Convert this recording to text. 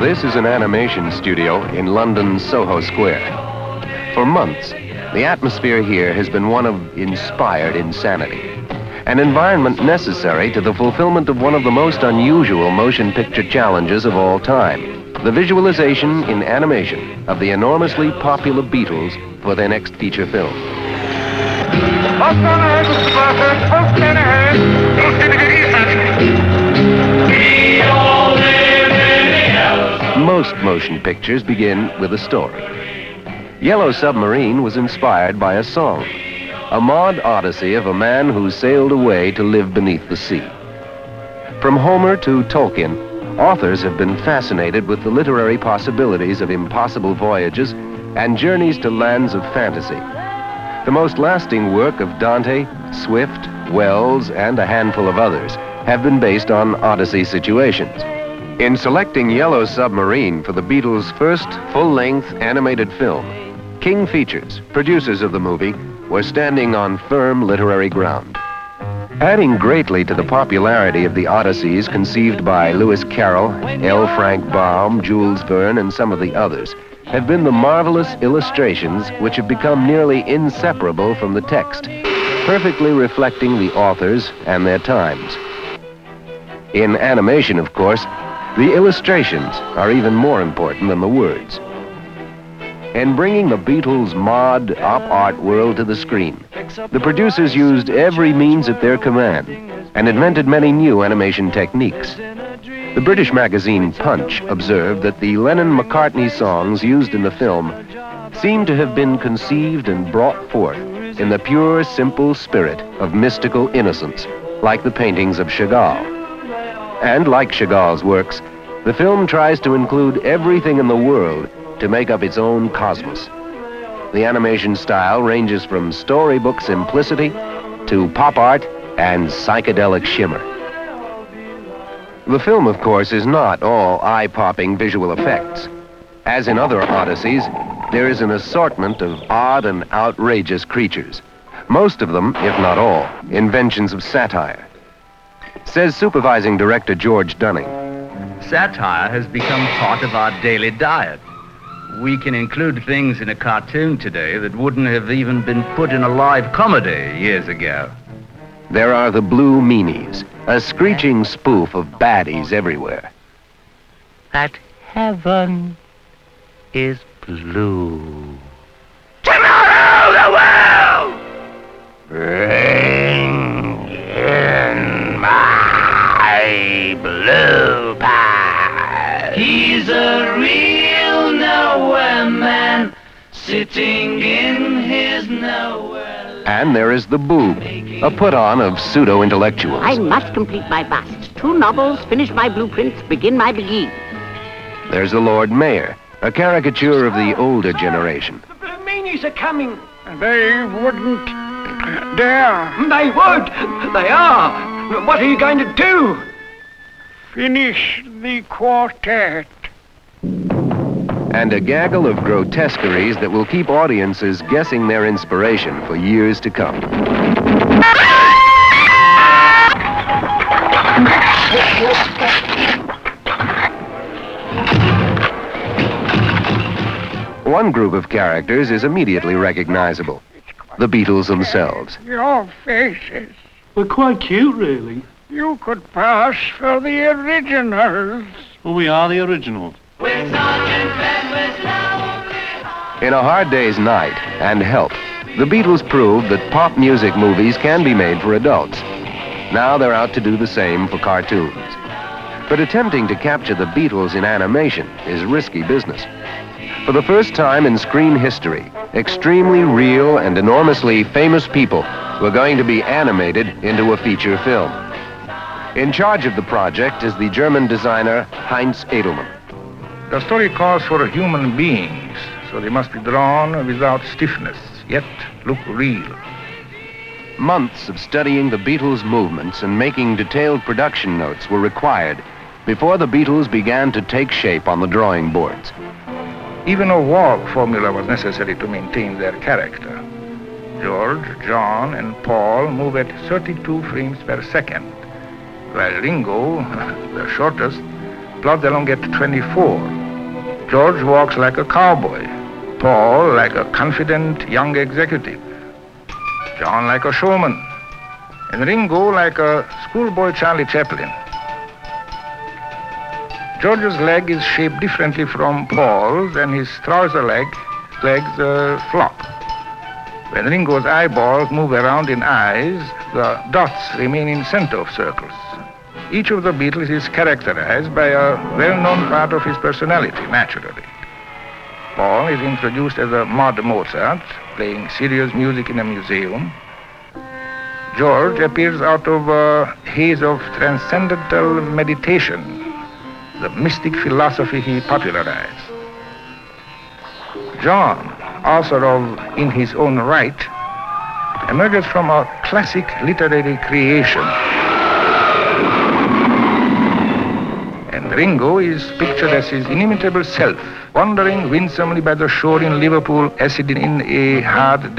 This is an animation studio in London's Soho Square. For months, the atmosphere here has been one of inspired insanity, an environment necessary to the fulfillment of one of the most unusual motion picture challenges of all time, the visualization in animation of the enormously popular Beatles for their next feature film. Most motion pictures begin with a story. Yellow Submarine was inspired by a song, a mod Odyssey of a man who sailed away to live beneath the sea. From Homer to Tolkien, authors have been fascinated with the literary possibilities of impossible voyages and journeys to lands of fantasy. The most lasting work of Dante, Swift, Wells, and a handful of others have been based on Odyssey situations. In selecting Yellow Submarine for the Beatles' first full-length animated film, King Features, producers of the movie, were standing on firm literary ground. Adding greatly to the popularity of the Odysseys conceived by Lewis Carroll, L. Frank Baum, Jules Verne, and some of the others, have been the marvelous illustrations which have become nearly inseparable from the text, perfectly reflecting the authors and their times. In animation, of course, the illustrations are even more important than the words. In bringing the Beatles' mod op art world to the screen, the producers used every means at their command and invented many new animation techniques. The British magazine Punch observed that the Lennon-McCartney songs used in the film seem to have been conceived and brought forth in the pure, simple spirit of mystical innocence, like the paintings of Chagall. And like Chagall's works, the film tries to include everything in the world to make up its own cosmos. The animation style ranges from storybook simplicity to pop art and psychedelic shimmer. The film, of course, is not all eye-popping visual effects. As in other Odysseys, there is an assortment of odd and outrageous creatures. Most of them, if not all, inventions of satire. Says supervising director George Dunning. Satire has become part of our daily diet. We can include things in a cartoon today that wouldn't have even been put in a live comedy years ago. There are the Blue Meanies, a screeching spoof of baddies everywhere. That heaven is blue. Tomorrow the world! Bring in my blue pie. He's a real nowhere man, sitting in his nowhere. And there is the Boob, a put-on of pseudo-intellectuals. I must complete my bust. 2 novels, finish my blueprints, begin my begin. There's the Lord Mayor, a caricature of the older generation. The Blue Meanies are coming. They wouldn't dare. They would. They are. What are you going to do? Finish the quartet. And a gaggle of grotesqueries that will keep audiences guessing their inspiration for years to come. One group of characters is immediately recognizable. The Beatles themselves. Your faces. We're quite cute, really. You could pass for the originals. Well, we are the originals. With Sergeant Pepper's Lonely Hearts. In A Hard Day's Night and Help, the Beatles proved that pop music movies can be made for adults. Now they're out to do the same for cartoons. But attempting to capture the Beatles in animation is risky business. For the first time in screen history, extremely real and enormously famous people were going to be animated into a feature film. In charge of the project is the German designer Heinz Edelmann. The story calls for human beings, so they must be drawn without stiffness, yet look real. Months of studying the Beatles' movements and making detailed production notes were required before the Beatles began to take shape on the drawing boards. Even a walk formula was necessary to maintain their character. George, John, and Paul move at 32 frames per second, while Ringo, the shortest, plods along at 24. George walks like a cowboy. Paul like a confident young executive. John like a showman. And Ringo like a schoolboy Charlie Chaplin. George's leg is shaped differently from Paul's, and his trouser legs flop. When Ringo's eyeballs move around in eyes, the dots remain in center of circles. Each of the Beatles is characterized by a well-known part of his personality, naturally. Paul is introduced as a mod Mozart, playing serious music in a museum. George appears out of a haze of transcendental meditation, the mystic philosophy he popularized. John, author of In His Own Right, emerges from a classic literary creation. And Ringo is pictured as his inimitable self, wandering winsomely by the shore in Liverpool as in a hard